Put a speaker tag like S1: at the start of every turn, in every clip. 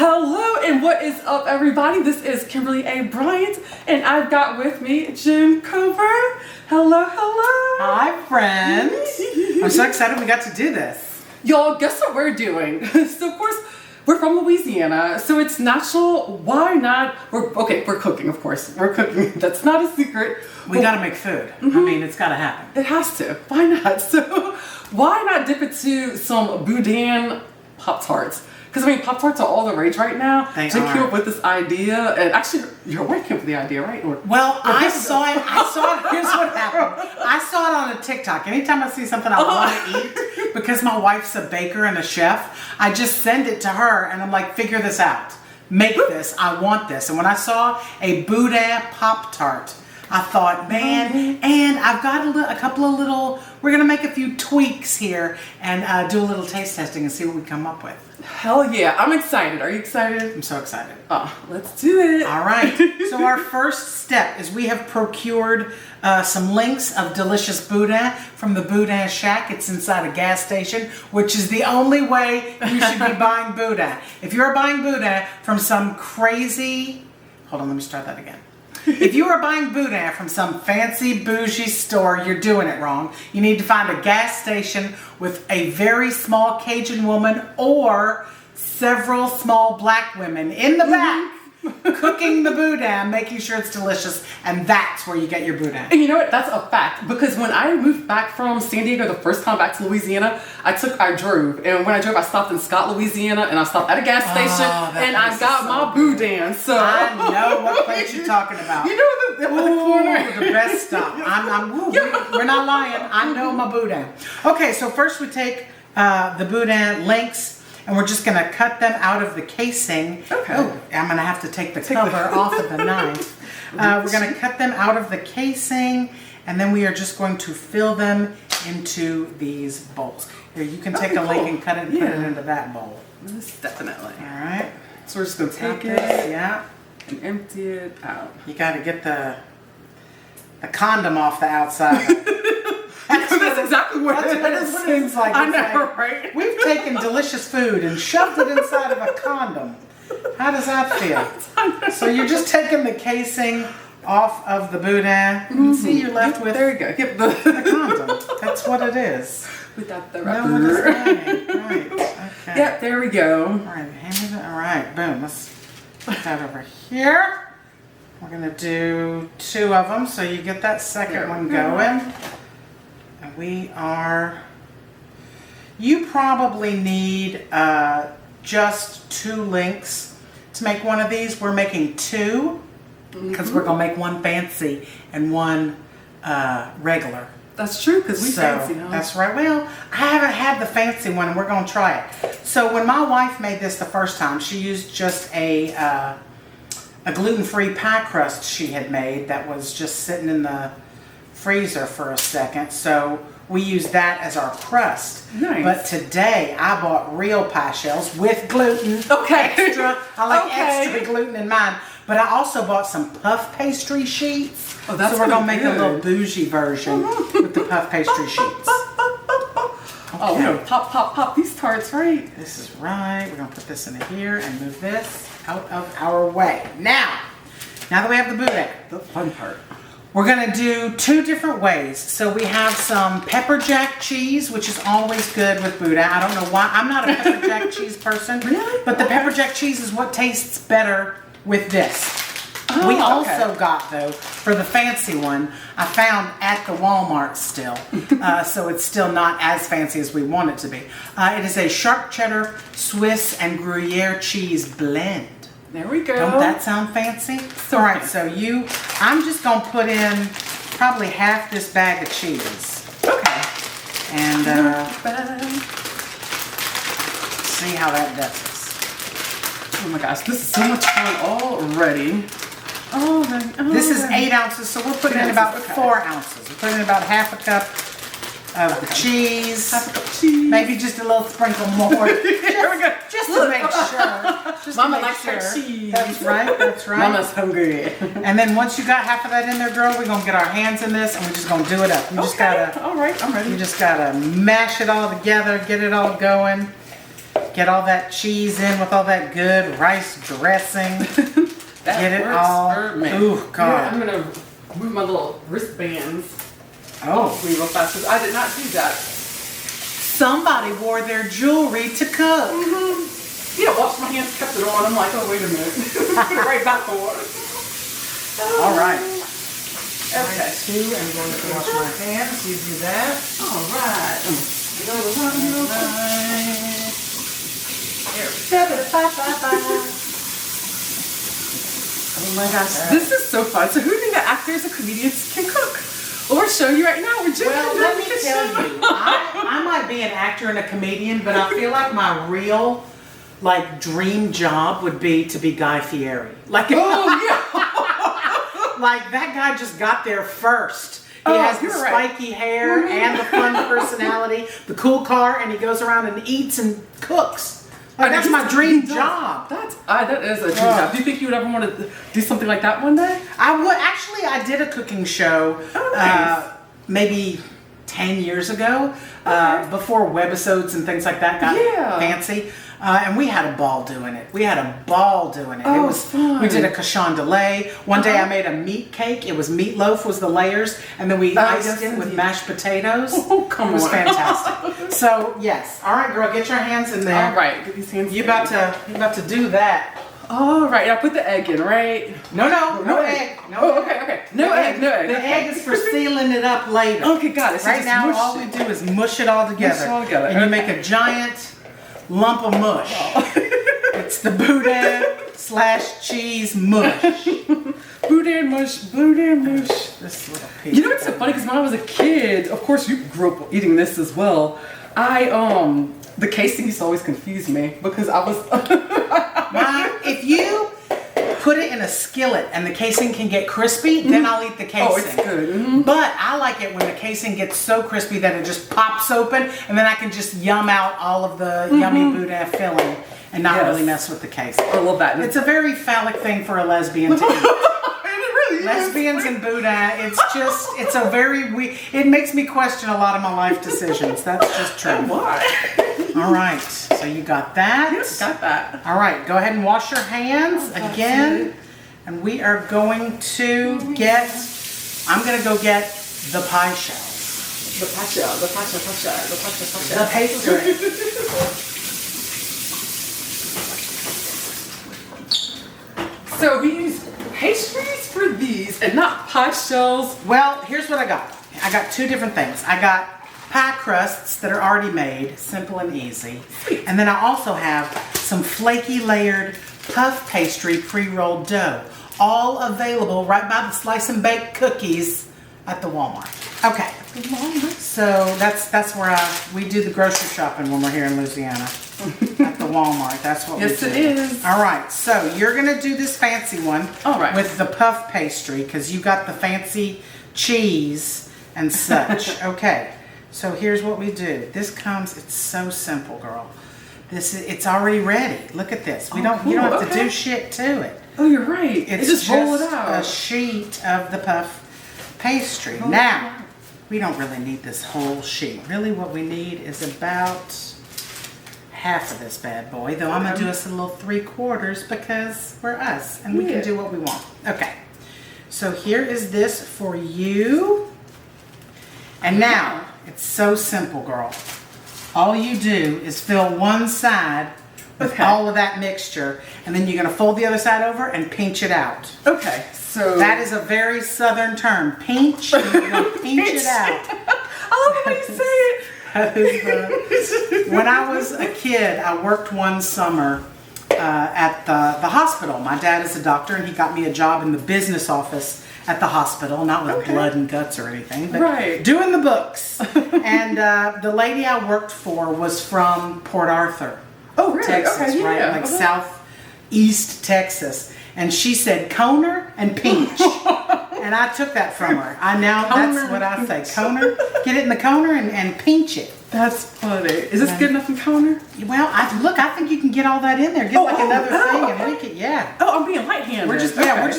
S1: Hello and what is up, everybody? This is Kimberly A Bryant and I've got with me Jim Cover. Hello, hello.
S2: Hi, friends. I'm so excited we got to do this.
S1: Y'all, guess what we're doing? So of course, we're from Louisiana, so it's natural. Why not? We're cooking, of course. We're cooking. That's not a secret.
S2: We got to make food. I mean, it's got to happen.
S1: It has to. Why not? So why not dip into some Boudin Pop Tarts? Because I mean, Pop Tarts are all the rage right now.
S2: They
S1: Jim
S2: are.
S1: came up with this idea, and actually, your wife came up with the idea, right?
S2: Well, I saw it. Here's what happened. I saw it on a TikTok. Anytime I see something I want to eat, because my wife's a baker and a chef, I just send it to her, and I'm like, figure this out. Make this. I want this. And when I saw a Boudin Pop Tart, I thought, man, and I've got a couple of little, we're going to make a few tweaks here and do a little taste testing and see what we come up with.
S1: Hell yeah, I'm excited. Are you excited?
S2: I'm so excited.
S1: Oh, let's do it.
S2: All right. So our first step is we have procured some links of delicious Boudin from the Boudin Shack. It's inside a gas station, which is the only way you should be buying Boudin. If you're buying Boudin from some crazy, hold on, let me start that again. If you are buying Boudin from some fancy bougie store, you're doing it wrong. You need to find a gas station with a very small Cajun woman or several small black women in the back cooking the Boudin, making sure it's delicious, and that's where you get your Boudin.
S1: And you know what? That's a fact, because when I moved back from San Diego the first time back to Louisiana, I drove, and when I drove, I stopped in Scott, Louisiana, and I stopped at a gas station, and I got my Boudin. So
S2: I know what place you're talking about.
S1: You know the corner,
S2: the best stuff. We're not lying. I know my Boudin. Okay, so first we take the Boudin links, and we're just going to cut them out of the casing.
S1: Okay.
S2: Oh, I'm going to have to take the cover off of the knife. We're going to cut them out of the casing, and then we are just going to fill them into these bowls. Here, you can take a link and cut it and put it into that bowl.
S1: Yes, definitely.
S2: All right.
S1: So we're just going to take it and empty it out.
S2: You got to get the condom off the outside.
S1: That's exactly what
S2: it seems like.
S1: I know, right?
S2: We've taken delicious food and shoved it inside of a condom. How does that feel? So you're just taking the casing off of the Boudin. You can see you're left with
S1: there you go. Get the
S2: condom. That's what it is.
S1: Without the
S2: No one is
S1: wrapper.
S2: lying. Right. Okay.
S1: Yep, there we go.
S2: All right, hand it. All right, boom. Let's put that over here. We're gonna do 2 of them, so you get that second one going. And we are. You probably need just 2 links to make one of these. We're making 2 because we're gonna make one fancy and one regular.
S1: That's true, because we fancy, huh?
S2: That's right. Well, I haven't had the fancy one, and we're going to try it. So when my wife made this the first time, she used just a gluten-free pie crust she had made that was just sitting in the freezer for a second. So we used that as our crust.
S1: Nice.
S2: But today I bought real pie shells with gluten.
S1: Okay.
S2: Extra. I like extra gluten in mine. But I also bought some puff pastry sheets.
S1: Oh, that's
S2: so we're going to
S1: good.
S2: make a little bougie version with the puff pastry sheets. Okay.
S1: Oh, we're going to pop these tarts, right?
S2: This is right. We're going to put this in here and move this out of our way. Now that we have the Boudin,
S1: The fun part.
S2: we're going to do 2 different ways. So we have some pepper jack cheese, which is always good with Boudin. I don't know why. I'm not a pepper jack cheese person.
S1: Really?
S2: But the pepper jack cheese is what tastes better with this.
S1: Oh,
S2: We also got, though, for the fancy one, I found at the Walmart still. So it's still not as fancy as we want it to be. It is a sharp cheddar, Swiss, and Gruyere cheese blend.
S1: There we go.
S2: Don't that sound fancy?
S1: So
S2: all right, so I'm just going to put in probably half this bag of cheese.
S1: Okay.
S2: And see how that does us.
S1: Oh my gosh, this is so much fun already.
S2: This is 8 ounces, so we're putting in about 4 ounces. We're putting in about half a cup of the cheese.
S1: Half a cup of cheese.
S2: Maybe just a little sprinkle more. Just to make sure. Just
S1: Mama
S2: to make
S1: likes her cheese.
S2: That's right, that's right.
S1: Mama's hungry.
S2: And then once you got half of that in there, girl, we're gonna get our hands in this and we're just gonna do it up. You just gotta,
S1: all right, I'm ready.
S2: you just gotta mash it all together, get it all going. Get all that cheese in with all that good rice dressing.
S1: That
S2: Get it
S1: works
S2: all.
S1: for me.
S2: Ooh, God.
S1: Yeah, I'm gonna move my little wristbands.
S2: Oh.
S1: Real fast, 'cause I did not do that.
S2: Somebody wore their jewelry to cook.
S1: Yeah, washed my hands, kept it on. I'm like, oh, wait a minute. Put it right back on.
S2: All right.
S1: Okay.
S2: Two, I'm going to wash my hands. You do that.
S1: All right. Get all around real quick. Oh my gosh, this is so fun. So who knew that actors and comedians can cook? Or show you right now. We're just
S2: Well, let me tell you, I might be an actor and a comedian, but I feel like my real, like, dream job would be to be Guy Fieri. Like, like that guy just got there first. He has the spiky hair and the fun personality, the cool car, and he goes around and eats and cooks. Like, that's my dream job.
S1: That is a dream job. Do you think you would ever want to do something like that one day?
S2: I would. Actually, I did a cooking show maybe 10 years ago, before webisodes and things like that got fancy. And we had a ball doing it. It was
S1: fun.
S2: We did a cochon de lait. One day I made a meat cake. It was meatloaf was the layers, and then we iced it with mashed potatoes.
S1: Oh, come on.
S2: It was fantastic. So yes, all right, girl, get your hands in there.
S1: All right, get these hands.
S2: You about to do that.
S1: All right, I put the egg in, right?
S2: No egg. No egg.
S1: Okay. No egg.
S2: The egg is for sealing it up later.
S1: Okay, got it. So
S2: right now, all we do is mush it all together. And you make a giant lump of mush. It's the Boudin/cheese mush.
S1: Boudin mush.
S2: This little piece.
S1: You know what's so funny? Because when I was a kid, of course you grew up eating this as well. The casing used to always confuse me because I was.
S2: If you put it in a skillet and the casing can get crispy, then I'll eat the casing.
S1: Oh, it's good.
S2: But I like it when the casing gets so crispy that it just pops open, and then I can just yum out all of the yummy Boudin filling and not really mess with the casing.
S1: I love that.
S2: It's a very phallic thing for a lesbian to eat. Lesbians and Boudin, it's a very it makes me question a lot of my life decisions. That's just true.
S1: Why?
S2: All right, so you got that?
S1: Yes, got that.
S2: All right, go ahead and wash your hands again. And we are going to I'm going to go get the pie shells.
S1: The pastry.
S2: The pastry.
S1: So we use pastries for these and not pie shells.
S2: Well, here's what I got. I got two different things. I got pie crusts that are already made, simple and easy. And then I also have some flaky layered puff pastry pre-rolled dough. All available right by the slice and bake cookies at the Walmart. Okay. So that's where we do the grocery shopping when we're here in Louisiana. At the Walmart. That's what we do.
S1: Yes, it is.
S2: All right. So you're going to do this fancy one with the puff pastry because you got the fancy cheese and such. Okay. So here's what we do. It's so simple, girl. It's already ready. Look at this. You don't have to do shit to it.
S1: Oh, you're right.
S2: It's
S1: just roll it out.
S2: A sheet of the puff pastry. Now, we don't really need this whole sheet. Really what we need is about half of this bad boy, though I'm going to do us a little 3/4 because we're us and we can do what we want. Okay. So here is this for you. And now, it's so simple, girl. All you do is fill one side with all of that mixture, and then you're going to fold the other side over and pinch it out.
S1: Okay, so
S2: that is a very southern term. Pinch. You're going to pinch it out.
S1: I love the way you say it.
S2: When I was a kid, I worked one summer at the hospital. My dad is a doctor, and he got me a job in the business office at the hospital, not with blood and guts or anything, but doing the books. And the lady I worked for was from Port Arthur, Texas, right? Like southeast Texas. And she said Coner and pinch. And I took that from her. That's what I say. Coner, get it in the coner and pinch it.
S1: That's funny. Is this good enough in coner?
S2: Well, I think you can get all that in there. Get another thing and make it, Oh,
S1: I'm being light-handed.
S2: We're just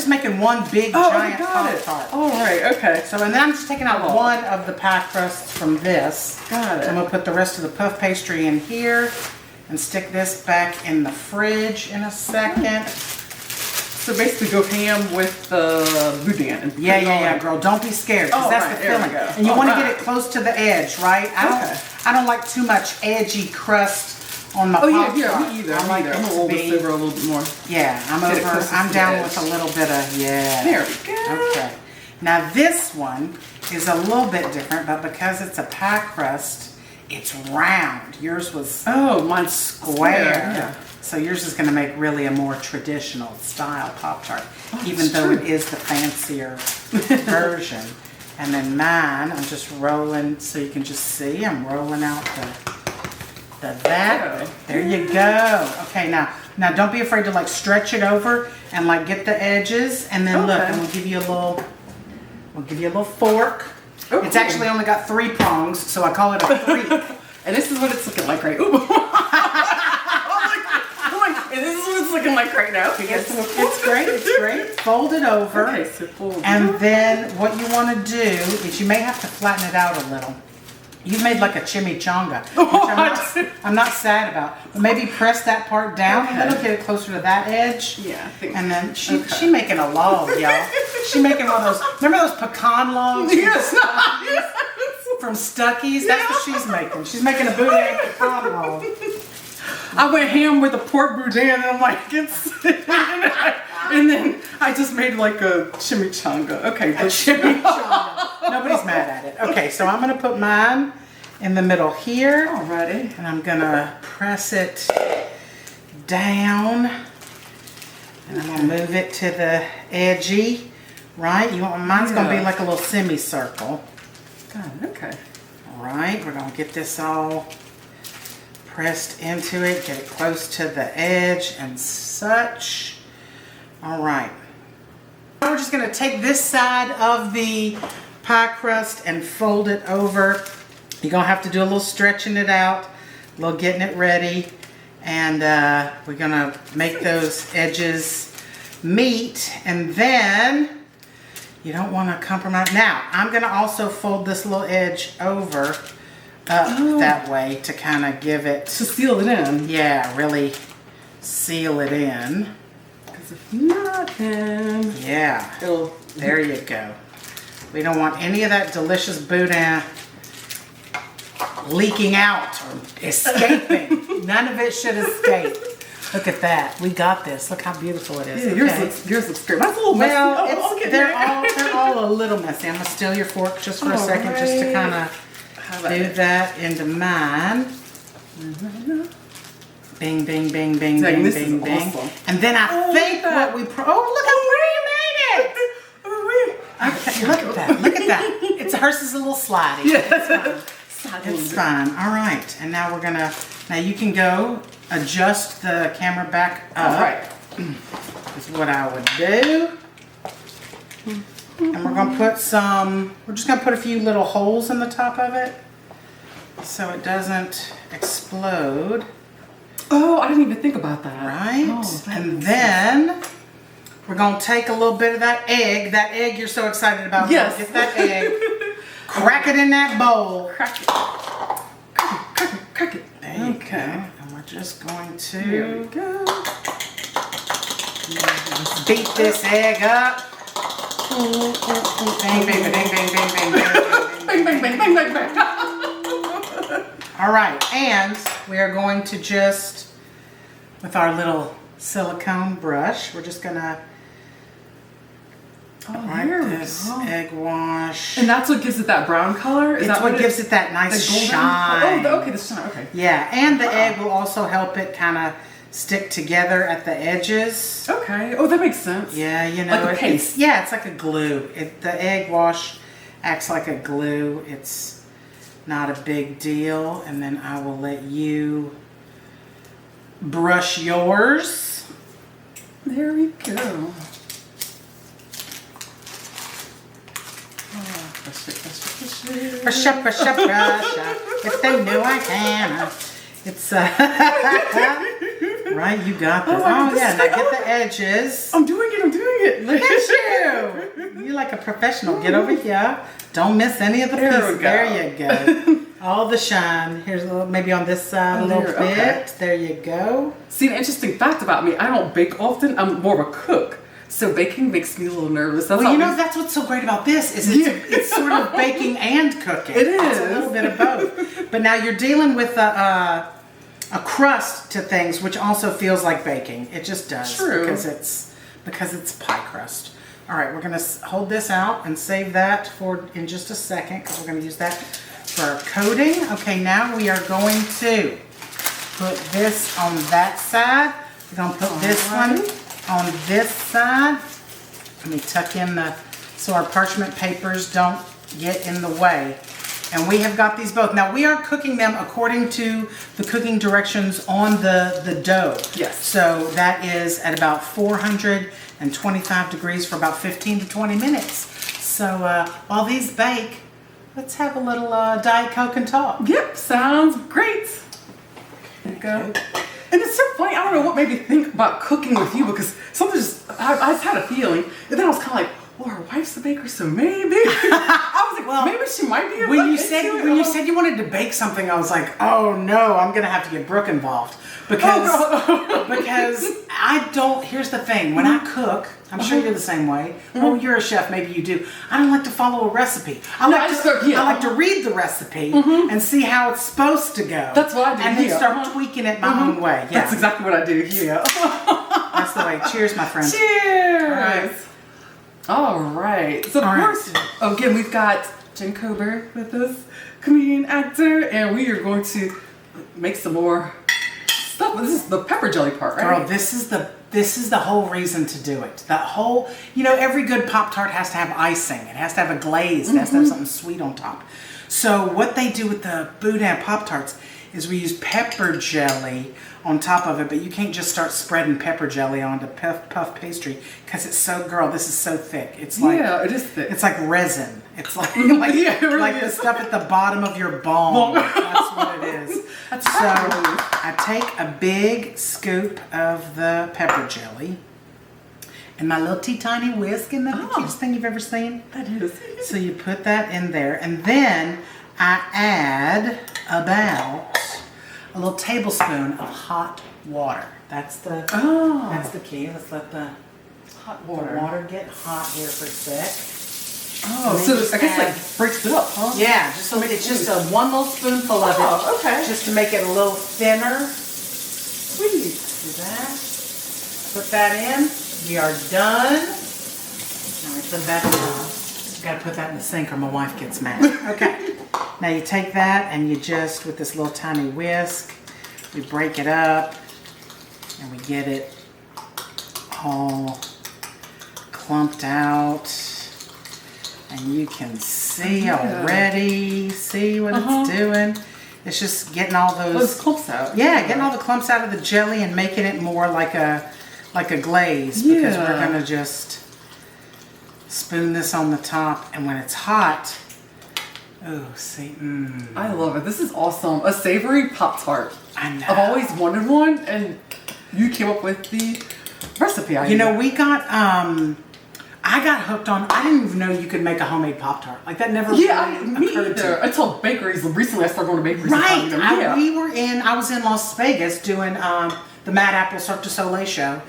S2: making one big giant Pop Tart.
S1: All right, okay.
S2: So, and then I'm just taking out one of the pie crusts from this.
S1: Got it.
S2: So I'm going to put the rest of the puff pastry in here. and stick this back in the fridge in a second.
S1: So basically go ham with the boudin.
S2: Yeah, girl. Don't be scared, because that's the filling. And you want to get it close to the edge, right? I don't like too much edgy crust on my Pop Tart.
S1: Me either.
S2: I like
S1: I'm gonna roll this over a little bit more.
S2: Yeah, I'm down with a little bit of,
S1: There we go.
S2: Okay. Now this one is a little bit different, but because it's a pie crust, it's round. Yours was
S1: mine's square.
S2: Yeah. So yours is going to make really a more traditional style Pop-Tart, even though it is the fancier version. And then mine, I'm just rolling, so you can just see, I'm rolling out that. There you go. Okay, now don't be afraid to like stretch it over and like get the edges, and then look, and we'll give you a little fork. It's actually only got 3 prongs, so I call it a 3.
S1: And this is what it's looking like right And this is what it's looking like right now.
S2: It's great. Fold it over.
S1: Okay, so fold it.
S2: And then what you want to do is you may have to flatten it out a little. You've made like a chimichanga, which I'm not sad about. But maybe press that part down a little, get it closer to that edge.
S1: Yeah.
S2: And then she making a log, y'all. She making one of those, remember those pecan logs?
S1: Yes.
S2: From Stuckey's? That's what she's making. She's making a boudin pecan log.
S1: I went ham with the pork boudin, and I'm like, and then I just made like a chimichanga. Okay, the
S2: chimichanga. Nobody's mad at it. Okay, so I'm gonna put mine in the middle here.
S1: Alrighty.
S2: And I'm gonna press it down, and I'm gonna move it to the edgy. Right? Mine's gonna be like a little semicircle.
S1: Okay.
S2: All right, we're gonna get this all pressed into it, get it close to the edge and such. All right. Now we're just going to take this side of the pie crust and fold it over. You're going to have to do a little stretching it out, a little getting it ready, and we're going to make those edges meet, and then you don't want to compromise. Now, I'm going to also fold this little edge over that way to kind of give it,
S1: to seal it in.
S2: Yeah, really seal it in.
S1: Because if not, then
S2: there you go. We don't want any of that delicious boudin leaking out or escaping. None of it should escape. Look at that. We got this. Look how beautiful it is.
S1: Yeah, yours looks great. Mine's a little messy.
S2: Well, they're all a little messy. I'm gonna steal your fork just for a second, just to kind of do that into mine. Bing, bing, bing, bing, bing, bing, bing. Awesome. And then I think what we look how pretty you made it! Okay, look at that. Look at that. It's hers is a little slidey.
S1: Yeah.
S2: It's fine. All right. And now now you can go adjust the camera back up.
S1: All right.
S2: Is what I would do. And we're going to put we're just going to put a few little holes in the top of it so it doesn't explode.
S1: Oh, I didn't even think about that.
S2: Right? And then we're going to take a little bit of that egg you're so excited about.
S1: Yes.
S2: Get that egg, crack it in that bowl.
S1: Crack it.
S2: There you go. And we're just going to
S1: there we go.
S2: beat this egg up. Bang, bang, bang, bang, bang, bang, bang, bang, bang, bang, bang. All right, and we are going to just, with our little silicone brush, we're just gonna wipe this egg wash.
S1: And that's what gives it that brown color?
S2: It's what gives it that nice shine.
S1: Oh, okay, the shine, okay.
S2: Yeah, and the egg will also help it kind of stick together at the edges.
S1: Okay. Oh, that makes sense.
S2: Yeah, you know.
S1: Like a paste.
S2: It's like a glue. The egg wash acts like a glue. It's not a big deal. And then I will let you brush yours.
S1: There we go.
S2: Brush up. If they knew I can. It's right, you got this. Oh yeah, now get the edges.
S1: I'm doing it.
S2: Look at you. You're like a professional. Get over here. Don't miss any of the pieces. There you go. All the shine. Here's a little, maybe on this side a little bit. Okay. There you go.
S1: See, an interesting fact about me, I don't bake often. I'm more of a cook. So baking makes me a little nervous.
S2: That's that's what's so great about this is it's sort of baking and cooking.
S1: It is.
S2: It's a little bit of both. But now you're dealing with a crust to things, which also feels like baking. It just does.
S1: True.
S2: Because it's pie crust. All right, we're going to hold this out and save that for in just a second because we're going to use that for our coating. Okay, now we are going to put this on that side. We're going to put this one on this side. Let me tuck in so our parchment papers don't get in the way. And we have got these both. Now we are cooking them according to the cooking directions on the dough.
S1: Yes.
S2: So that is at about 425 degrees for about 15 to 20 minutes. So while these bake, let's have a little Diet Coke and talk.
S1: Yep, sounds great. There you go. And it's so funny, I don't know what made me think about cooking with you because something I just had a feeling. And then I was kind of like, well, her wife's a baker, so maybe. I was like, well, maybe she might be.
S2: When you said you wanted to bake something, I was like, oh no, I'm gonna have to get Brooke involved because I don't. Here's the thing: when I cook, I'm sure you're the same way. Well, you're a chef, maybe you do. I don't like to follow a recipe. I like to read the recipe and see how it's supposed to go.
S1: That's what I do.
S2: And then start tweaking it my own way. Yeah.
S1: That's exactly what I do here.
S2: That's the way. Cheers, my friend.
S1: Cheers. All right. So, of course, again, we've got Jen Kober with us, comedian, actor, and we are going to make some more stuff. This is the pepper jelly part, right?
S2: Girl, this is the whole reason to do it. The whole, every good Pop-Tart has to have icing. It has to have a glaze. It has to have something sweet on top. So what they do with the Boudin Pop Tarts is we use pepper jelly on top of it, but you can't just start spreading pepper jelly onto puff pastry because it's so, girl, this is so thick. It's like,
S1: yeah, it is thick.
S2: It's like resin. It's like,
S1: yeah, it really
S2: like the stuff at the bottom of your bone. That's what it is.
S1: That's
S2: so I take a big scoop of the pepper jelly and my little tiny whisk. Isn't that the cutest thing you've ever seen?
S1: That is.
S2: So you put that in there, and then I add about a little tablespoon of hot water. That's the key. Let's let the
S1: hot water
S2: get hot here for a sec.
S1: Oh, so I guess like breaks it up, huh?
S2: Yeah, it's just a one little spoonful of it.
S1: Okay.
S2: Just to make it a little thinner.
S1: Sweet.
S2: Do that. Put that in. We are done. Now we put that in. Gotta put that in the sink or my wife gets mad. Okay. Now you take that and you just, with this little tiny whisk, we break it up and we get it all clumped out. And you can see already, see what it's doing. It's just getting all those
S1: clumps out.
S2: Yeah, getting all the clumps out of the jelly and making it more like a glaze because we're gonna just spoon this on the top, and when it's hot,
S1: I love it. This is awesome. A savory Pop-Tart.
S2: I know.
S1: I've always wanted one, and you came up with the recipe.
S2: We got I got hooked on. I didn't even know you could make a homemade Pop-Tart. Like that never
S1: me
S2: occurred
S1: either. Until bakeries. Recently, I started going to bakeries.
S2: Right. I was in Las Vegas doing the Mad Apple Cirque du Soleil show.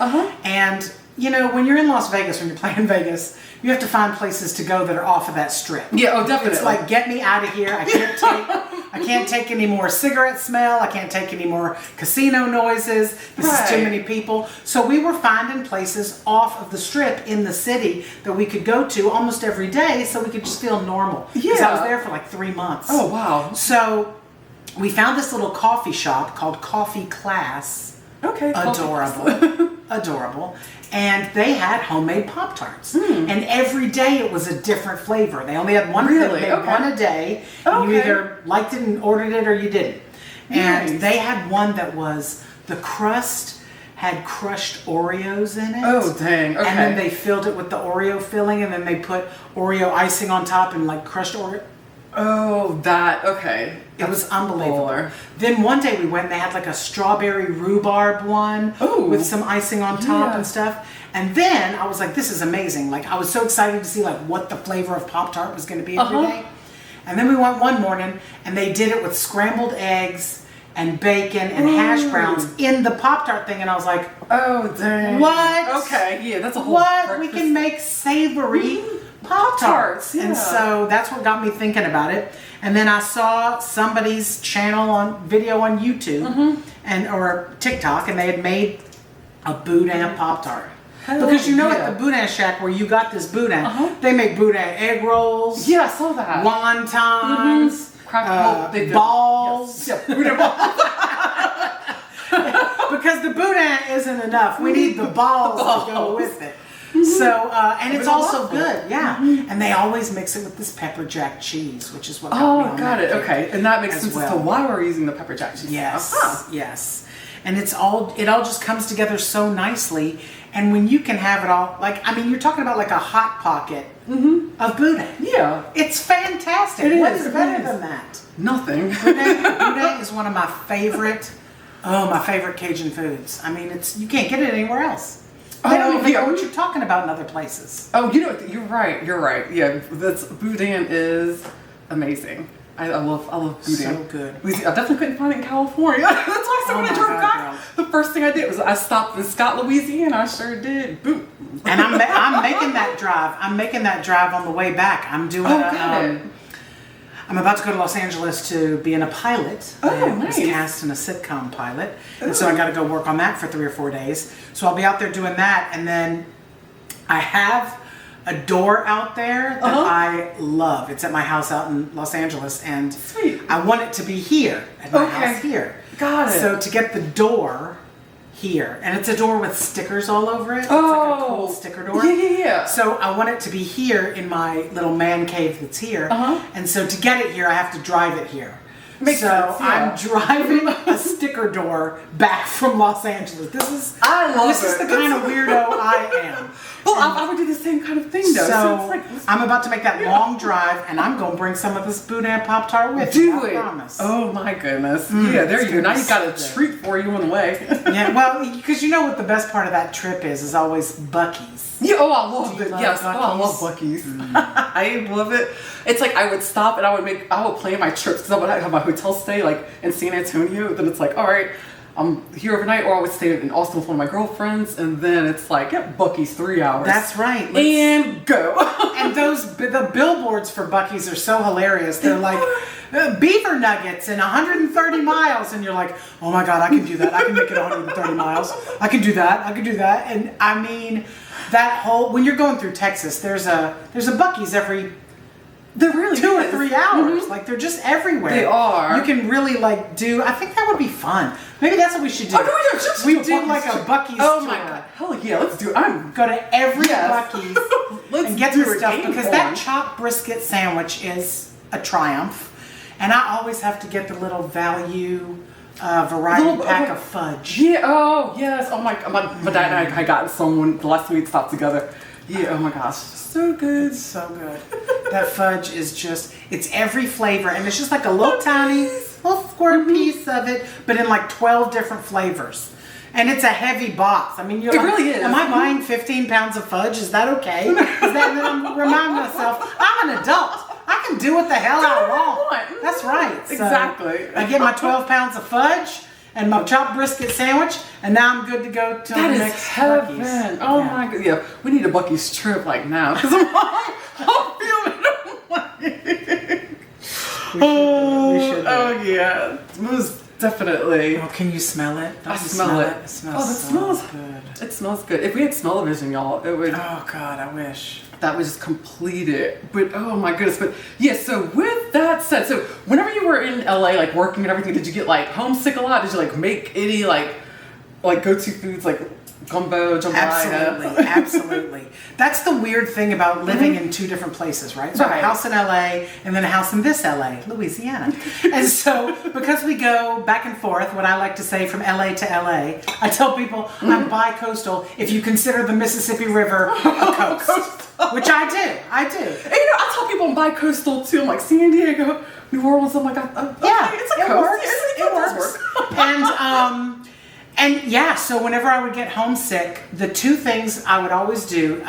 S2: And when you're in Las Vegas, when you're playing Vegas, you have to find places to go that are off of that strip.
S1: Yeah, definitely.
S2: It's like, get me out of here. I can't take any more cigarette smell. I can't take any more casino noises. This is too many people. So we were finding places off of the strip in the city that we could go to almost every day so we could just feel normal. Because I was there for like 3 months.
S1: Oh, wow.
S2: So we found this little coffee shop called Coffee Class.
S1: Okay.
S2: Adorable. Adorable. And they had homemade Pop-Tarts. And every day it was a different flavor. They only had one, one a day. And you either liked it and ordered it or you didn't. And they had one that was, the crust had crushed Oreos in it.
S1: Oh, dang. Okay.
S2: And then they filled it with the Oreo filling, and then they put Oreo icing on top and like crushed Oreo.
S1: Oh, okay.
S2: It was unbelievable. Then one day we went and they had like a strawberry rhubarb one with some icing on top and stuff. And then I was like, this is amazing. Like I was so excited to see like what the flavor of Pop-Tart was going to be every day. And then we went one morning and they did it with scrambled eggs and bacon and hash browns in the Pop-Tart thing. And I was like,
S1: oh, dang.
S2: what?
S1: Okay, yeah, that's a whole
S2: What?
S1: breakfast.
S2: We can make savory Pop-Tarts.
S1: Yeah.
S2: And so that's what got me thinking about it. And then I saw somebody's channel on video on YouTube or TikTok, and they had made a Boudin Pop Tart. Because you know at the Boudin Shack where you got this Boudin, they make Boudin egg rolls.
S1: Yeah, I saw that.
S2: Wontons, balls.
S1: Yes. Yeah, Boudin balls.
S2: Because the Boudin isn't enough. We need the balls to go with it. So, and it's also good, And they always mix it with this pepper jack cheese, which is what got me on
S1: got
S2: that
S1: it.
S2: kick
S1: Okay, and that makes
S2: as
S1: sense
S2: well.
S1: as to why we're using the pepper jack cheese.
S2: Yes, yes. And it all just comes together so nicely. And when you can have it all, like, I mean, you're talking about like a Hot Pocket of Boudin.
S1: Yeah.
S2: It's fantastic. What is better than that?
S1: Nothing.
S2: Boudin is one of my favorite Cajun foods. I mean, you can't get it anywhere else. They don't even know what you're talking about in other places.
S1: Oh, you know, you're right. Yeah, Boudin is amazing. I love Boudin.
S2: So good.
S1: I definitely couldn't find it in California. That's why I said when I drove back, the first thing I did was I stopped in Scott, Louisiana. I sure did. Boom.
S2: And I'm making that drive. I'm making that drive on the way back. I'm doing I'm about to go to Los Angeles to be in a pilot.
S1: Oh,
S2: I
S1: nice.
S2: was cast in a sitcom pilot. And so I got to go work on that for 3 or 4 days. So I'll be out there doing that. And then I have a door out there that I love. It's at my house out in Los Angeles. And
S1: Sweet.
S2: I want it to be here at my house here.
S1: Got it.
S2: So to get the door here, and it's a door with stickers all over it. It's like a cool sticker door.
S1: Yeah.
S2: So I want it to be here in my little man cave that's here. And so to get it here, I have to drive it here.
S1: Makes sense, yeah.
S2: I'm driving a sticker door back from Los Angeles. This is the kind of weirdo I am.
S1: Well, I would do the same kind of thing though.
S2: So
S1: it's like,
S2: I'm about to make that long drive, and I'm going to bring some of this Boudin Pop Tart with me. I promise.
S1: Oh my goodness. Yeah, there you go. Now you got a treat for you on the way.
S2: Yeah, well, because you know what the best part of that trip is always Buc-ee's.
S1: Yeah, I love it. Yes,
S2: Buc-ee's?
S1: I love Buc-ee's. I love it. It's like I would stop and I would plan my trips because I would have my hotel stay like in San Antonio. Then it's like, all right, I'm here overnight, or I would stay in Austin with one of my girlfriends, and then it's like, Buc-ee's 3 hours.
S2: That's right.
S1: And go.
S2: And the billboards for Buc-ee's are so hilarious. They're like beaver nuggets and 130 miles, and you're like, oh my God, I can do that. I can make it 130 miles. I can do that. And I mean, that whole when you're going through Texas, there's a Buc-ee's every.
S1: They're really
S2: 2 or 3 hours. Like they're just everywhere.
S1: They are.
S2: You can really like do. I think that would be fun. Maybe that's what we should do.
S1: We
S2: do like a Buc-ee's
S1: tour.
S2: tour.
S1: My God. Hell yeah, let's do it.
S2: Go to every Buc-ee's and get this stuff because that chopped brisket sandwich is a triumph. And I always have to get the little value variety pack of fudge.
S1: Yeah. Oh yes. Oh my dad and I got someone the last time we stopped together. Yeah. Oh my gosh. So good.
S2: It's so good. That fudge is it's every flavor, and it's just like a little tiny, little square piece of it, but in like 12 different flavors. And it's a heavy box. I mean, it
S1: really is.
S2: Am I buying 15 pounds of fudge? Is that okay? And then I'm reminding myself, I'm an adult. I can do what the hell I want. That's right. So
S1: exactly.
S2: I get my 12 pounds of fudge and my chopped brisket sandwich, and now I'm good to go to the next
S1: heaven.
S2: Buc-ee's.
S1: Oh my God. Yeah, we need a Buc-ee's trip like now because I'm feeling it. We should. Oh yeah, most definitely.
S2: Oh, can you smell it?
S1: I smell it.
S2: It smells
S1: good. It smells good. If we had smell-o-vision, y'all, it would.
S2: Oh God, I wish.
S1: That was just completed. But oh my goodness. But yeah, so with that said, so whenever you were in LA, like working and everything, did you get like homesick a lot? Did you like make any like go-to foods like gumbo, jambalaya?
S2: Absolutely. That's the weird thing about living in 2 different places, right? So I have a house in LA and then a house in this LA, Louisiana. And so because we go back and forth, what I like to say from LA to LA, I tell people I'm bi-coastal if you consider the Mississippi River a coast. Which I do. And
S1: I tell people I'm bi-coastal too. I'm like San Diego, New Orleans. I'm like, okay, it's a coast.
S2: It works. And yeah, so whenever I would get homesick, the 2 things I would always do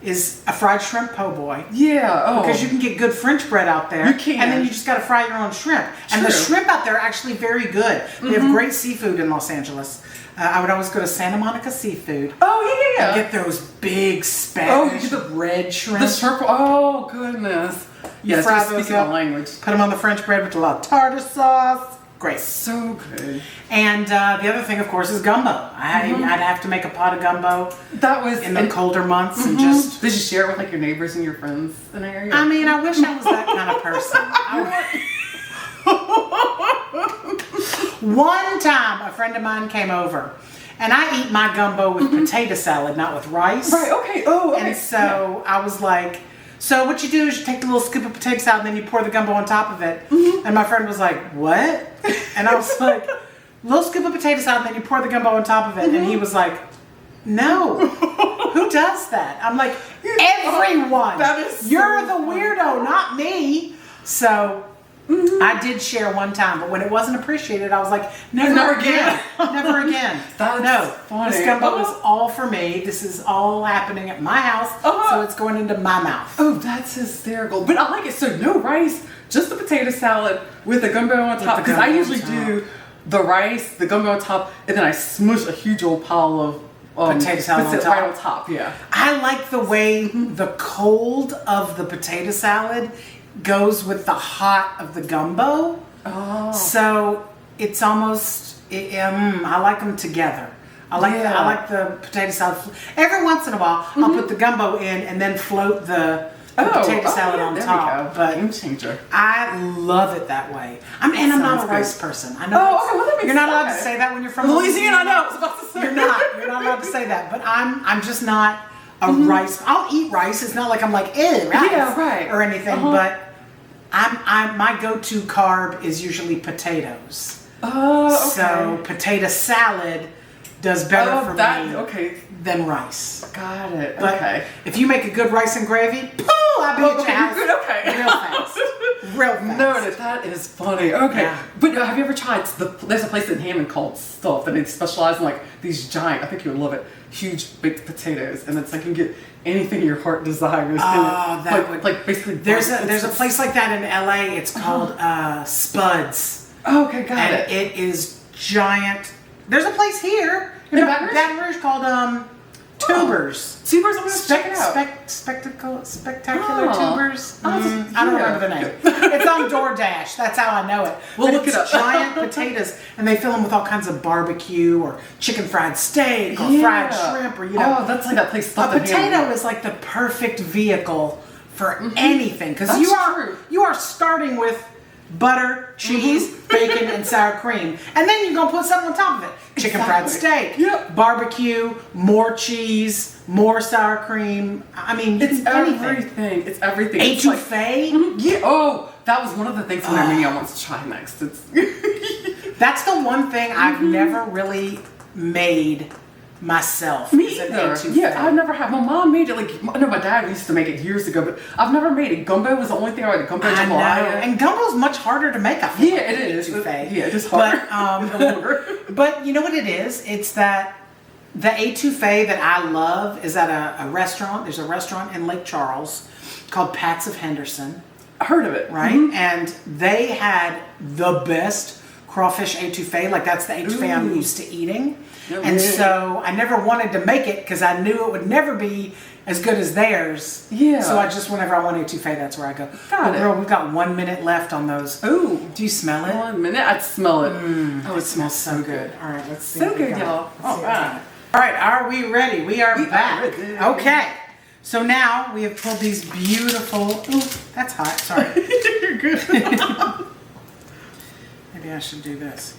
S2: is a fried shrimp po' boy.
S1: Yeah. Oh.
S2: Because you can get good French bread out there.
S1: You can.
S2: And then you just got to fry your own shrimp. And the shrimp out there are actually very good. They have great seafood in Los Angeles. I would always go to Santa Monica Seafood.
S1: Oh, yeah.
S2: And get those big Spanish red shrimp.
S1: The shrimp. Oh, goodness.
S2: You fry those up,
S1: language.
S2: Put them on the French bread with a lot of tartar sauce. Great.
S1: So good.
S2: And the other thing, of course, is gumbo. I'd have to make a pot of gumbo.
S1: That was
S2: in the colder months, and just.
S1: Did you share it with like your neighbors and your friends in the area?
S2: I mean, I wish I was that kind of person. One time, a friend of mine came over, and I eat my gumbo with potato salad, not with rice.
S1: Right. Okay. Oh. Okay.
S2: And so I was like. So what you do is you take the little scoop of potato salad and then you pour the gumbo on top of it. And my friend was like, what? And I was like, little scoop of potato salad and then you pour the gumbo on top of it. And he was like, no. Who does that? I'm like, everyone. You're the weirdo, not me. So I did share one time, but when it wasn't appreciated, I was like, never again. Never again.
S1: Funny.
S2: This gumbo is all for me. This is all happening at my house, so it's going into my mouth.
S1: Oh, that's hysterical. But I like it. So no rice, just the potato salad with the gumbo on top. Because I usually do the rice, the gumbo on top, and then I smush a huge old pile of
S2: potato salad on top.
S1: Right on top, yeah.
S2: I like the way the cold of the potato salad goes with the hot of the gumbo. Oh. So it's almost, I like them together. I like the potato salad. Every once in a while, I'll put the gumbo in and then float the potato salad on top. But
S1: game changer.
S2: I love it that way. I'm not a rice person. I know.
S1: Well, that makes
S2: you're not allowed to say that when you're from
S1: Louisiana. I know. I was about to say.
S2: You're not allowed to say that. But I'm just not a rice. I'll eat rice. It's not like I'm like, rice.
S1: Yeah, right.
S2: Or anything. But my go-to carb is usually potatoes.
S1: Oh, okay.
S2: So potato salad does better for me than rice.
S1: Got it.
S2: But if you make a good rice and gravy, I'll be at your house real fast. Real fast.
S1: No, that is funny. Okay. Yeah. But have you ever tried, there's a place in Hammond called Stuff, and they specialize in like these giant, I think you would love it, huge baked potatoes, and it's like you can get anything your heart desires. Basically.
S2: There's a place like that in LA. It's called Spuds.
S1: Oh, okay, got it.
S2: And it is giant. There's a place here in Baton Rouge called Tubers.
S1: Tubers, I'm going to check it out.
S2: Spectacular Tubers. I don't remember the name. It's on DoorDash. That's how I know it.
S1: We'll look it up.
S2: Giant potatoes, and they fill them with all kinds of barbecue or chicken fried steak or fried shrimp or
S1: that's like that place.
S2: A potato is like the perfect vehicle for anything because you are starting with butter, cheese, bacon, and sour cream. And then you're going to put something on top of it. Chicken fried steak, barbecue, more cheese, more sour cream. I mean,
S1: it's everything. It's everything.
S2: Etouffee?
S1: Yeah. Oh, that was one of the things on our menu I want to try next.
S2: That's the one thing I've never really made myself.
S1: Me either. Yeah, I've never had. My mom made it. I know my dad used to make it years ago, but I've never made it. Gumbo was the only thing I had. Gumbo jambalaya.
S2: And gumbo's much harder to make. I feel
S1: it is.
S2: Etouffee.
S1: Yeah, it is hard.
S2: But you know what it is? It's that the etouffee that I love is at a restaurant. There's a restaurant in Lake Charles called Pat's of Henderson.
S1: I heard of it,
S2: right? And they had the best crawfish etouffee. Like that's the etouffee I'm used to eating. And so I never wanted to make it because I knew it would never be as good as theirs. Yeah. So I just, whenever I want etouffee, that's where I go. Girl, we've got 1 minute left on those. Ooh. Do you smell it?
S1: 1 minute? I'd smell it.
S2: Oh, it smells so good. All right, let's see.
S1: So good, y'all.
S2: All right, are we ready? We are back. Okay. So now we have pulled these beautiful, that's hot, sorry.
S1: You're good.
S2: Maybe I should do this.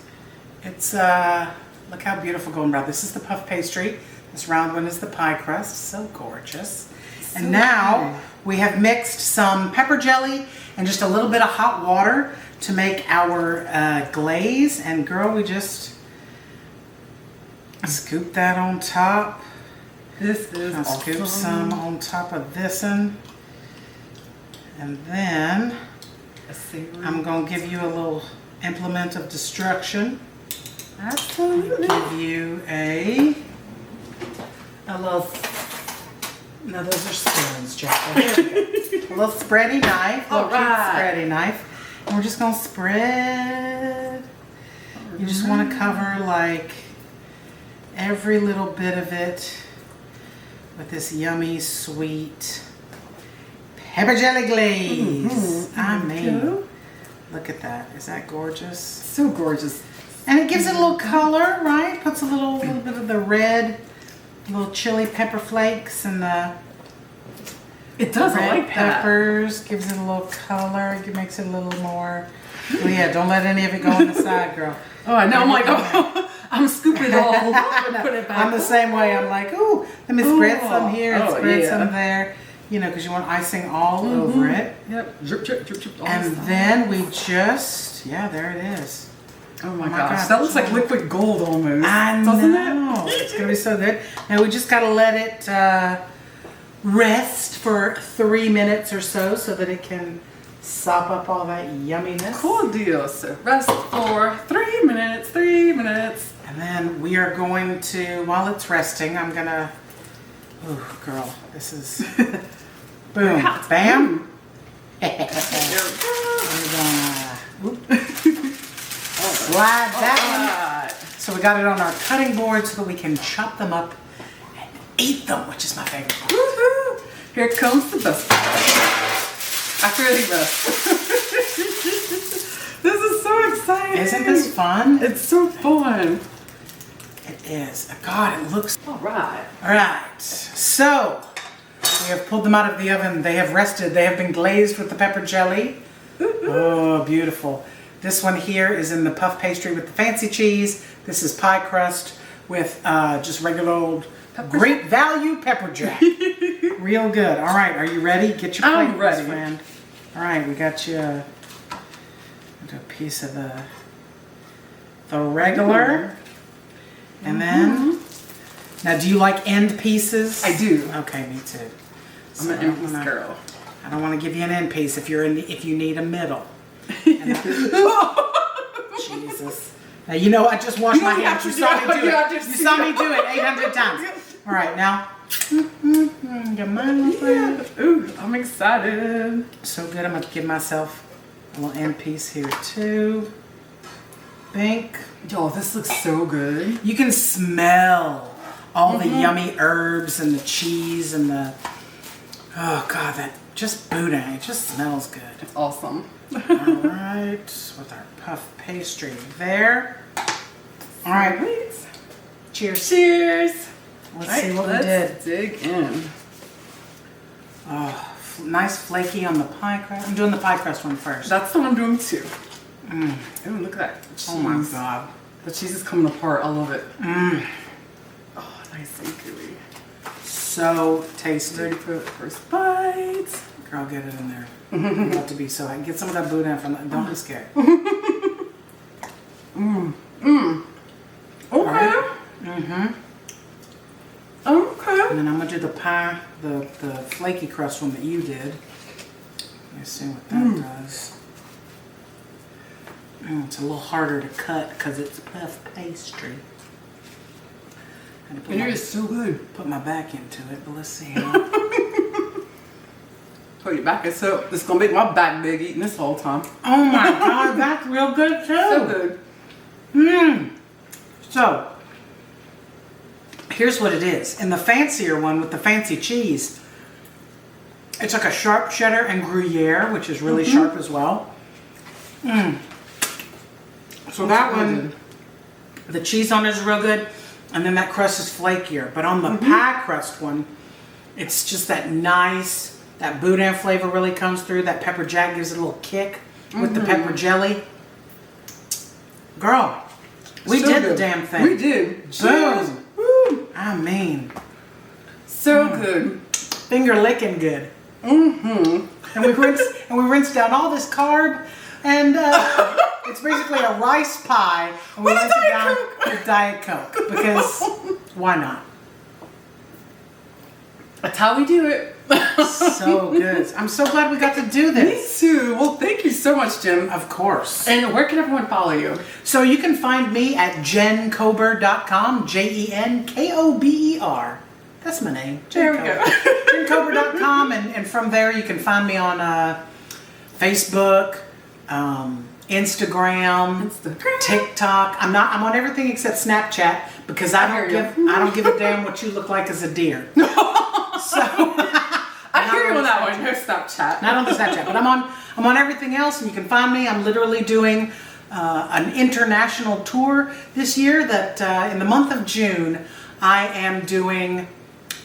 S2: It's, look how beautiful golden brown. This is the puff pastry. This round one is the pie crust. So gorgeous. And now we have mixed some pepper jelly and just a little bit of hot water to make our glaze. And girl, we just scoop that on top.
S1: This is awesome.
S2: Scoop some on top of this one. And then I'm going to give you a little implement of destruction.
S1: Absolutely.
S2: Give you a little No, those are spoons, Jack. There we go. A little spready knife.
S1: All right.
S2: Spready knife. And we're just going to spread. You just want to cover like every little bit of it with this yummy, sweet pepper jelly glaze. I mean, look at that. Is that gorgeous?
S1: So gorgeous.
S2: And it gives it a little color, right? Puts a little bit of the red, little chili pepper flakes and the
S1: It does.
S2: red
S1: I like that.
S2: peppers. Gives it a little color. It makes it a little more. Oh yeah, don't let any of it go on the side, girl.
S1: Oh, I know. I'm like, oh, I'm scooping it all and put it back.
S2: I'm the same way. I'm like, ooh, let me spread some here and spread
S1: yeah.
S2: some there. You know, because you want icing all over it.
S1: Yep. Drip, drip, drip, drip.
S2: And then we just, yeah, there it is.
S1: Oh my gosh, that looks like liquid gold almost.
S2: I
S1: doesn't
S2: know.
S1: it?
S2: It's gonna be so good. Now we just gotta let it rest for 3 minutes or so that it can sop up all that yumminess.
S1: Cool deal. So rest for 3 minutes. 3 minutes.
S2: And then we are going to, while it's resting, I'm gonna. Oh, girl, this is. Boom, bam.
S1: There we go.
S2: We're gonna slide that one. So we got it on our cutting board so that we can chop them up and eat them, which is my favorite part.
S1: Woohoo! Here comes the best part. After they rest. This is so exciting.
S2: Isn't this fun?
S1: It's so fun.
S2: It is. God, it looks.
S1: All right.
S2: All right. So we have pulled them out of the oven. They have rested. They have been glazed with the pepper jelly. Oh, beautiful. This one here is in the puff pastry with the fancy cheese. This is pie crust with just regular old great value pepper jack. Real good. All right, are you ready? Get your plate,
S1: I'm ready.
S2: friend. All right, we got you a piece of the regular. And then, now do you like end pieces?
S1: I do.
S2: Okay, me too.
S1: I'm an end piece girl.
S2: I don't want to give you an end piece if you need a middle. Jesus. Now you know I just washed my hands. You saw me do it. You saw me do it 800 times. All right, now. Your mind, my friend.
S1: Ooh, I'm excited.
S2: So good. I'm gonna give myself a little end piece here too. Bink.
S1: Yo, this looks so good.
S2: You can smell all the yummy herbs and the cheese and the. Oh God, that just boudin. It just smells good.
S1: It's awesome.
S2: All right, with our puff pastry there. All right,
S1: Sweet.
S2: cheers.
S1: Cheers.
S2: Let's see what we did.
S1: Let's dig in.
S2: Oh, nice flaky on the pie crust. I'm doing the pie crust one first.
S1: That's the one I'm doing too. Ooh, look at that cheese.
S2: Oh my God.
S1: The cheese is coming apart. I love it.
S2: Mmm.
S1: Oh, nice and gooey.
S2: So tasty.
S1: Ready for the first bite.
S2: Girl, get it in there. I'm about to be so happy. Get some of that boudin from that. Don't be scared.
S1: Okay.
S2: Mm-hmm.
S1: Okay.
S2: And then I'm gonna do the pie, the flaky crust one that you did. Let's see what that does. It's a little harder to cut because it's puff pastry.
S1: And it is so good.
S2: Put my back into it, but let's see.
S1: Put your back. So it's gonna make my back big eating this whole time.
S2: Oh my God, that's real good too.
S1: So good.
S2: So, here's what it is. In the fancier one with the fancy cheese, it's like a sharp cheddar and Gruyere, which is really sharp as well. So that one, the cheese on it is real good, and then that crust is flakier. But on the pie crust one, it's just that nice, that boudin flavor really comes through. That pepper jack gives it a little kick with the pepper jelly. Girl, we
S1: So
S2: did
S1: good.
S2: the damn thing.
S1: We did. Cheers.
S2: Boom.
S1: Woo.
S2: I mean,
S1: So good.
S2: finger licking good. And we rinsed down all this carb, and it's basically a rice pie. And we
S1: With a
S2: rinsed it
S1: Diet
S2: down
S1: Coke.
S2: with Diet Coke because why not?
S1: That's how we do it.
S2: So good. I'm so glad we got to do
S1: Me
S2: this.
S1: too. Well, thank you so much, Jim.
S2: Of course.
S1: And where can everyone follow you?
S2: So you can find me at jenkober.com, JenKober. That's my name.
S1: There we go.
S2: JenCobra.com, and from there you can find me on Facebook, Instagram, TikTok. I'm on everything except Snapchat because I don't give a damn what you look like as a deer. So
S1: I hear you on that one. No Snapchat.
S2: Not on the Snapchat, but I'm on everything else, and you can find me. I'm literally doing an international tour this year. That in the month of June, I am doing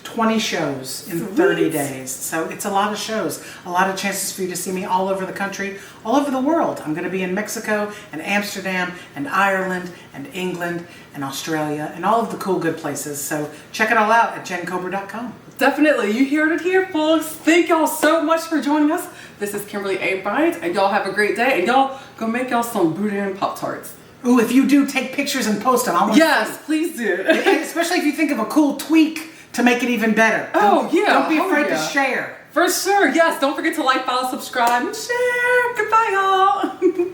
S2: 20 shows in 30 days. So it's a lot of shows, a lot of chances for you to see me all over the country, all over the world. I'm going to be in Mexico and Amsterdam and Ireland and England and Australia and all of the cool good places. So check it all out at JenCobra.com.
S1: Definitely. You heard it here, folks. Thank y'all so much for joining us. This is Kimberly A Bryant, and y'all have a great day. And y'all go make y'all some Boudin Pop Tarts.
S2: Ooh, if you do, take pictures and post them.
S1: Yes, please do.
S2: Especially if you think of a cool tweak to make it even better. Don't be afraid to share.
S1: For sure, yes. Don't forget to like, follow, subscribe, and share. Goodbye, y'all.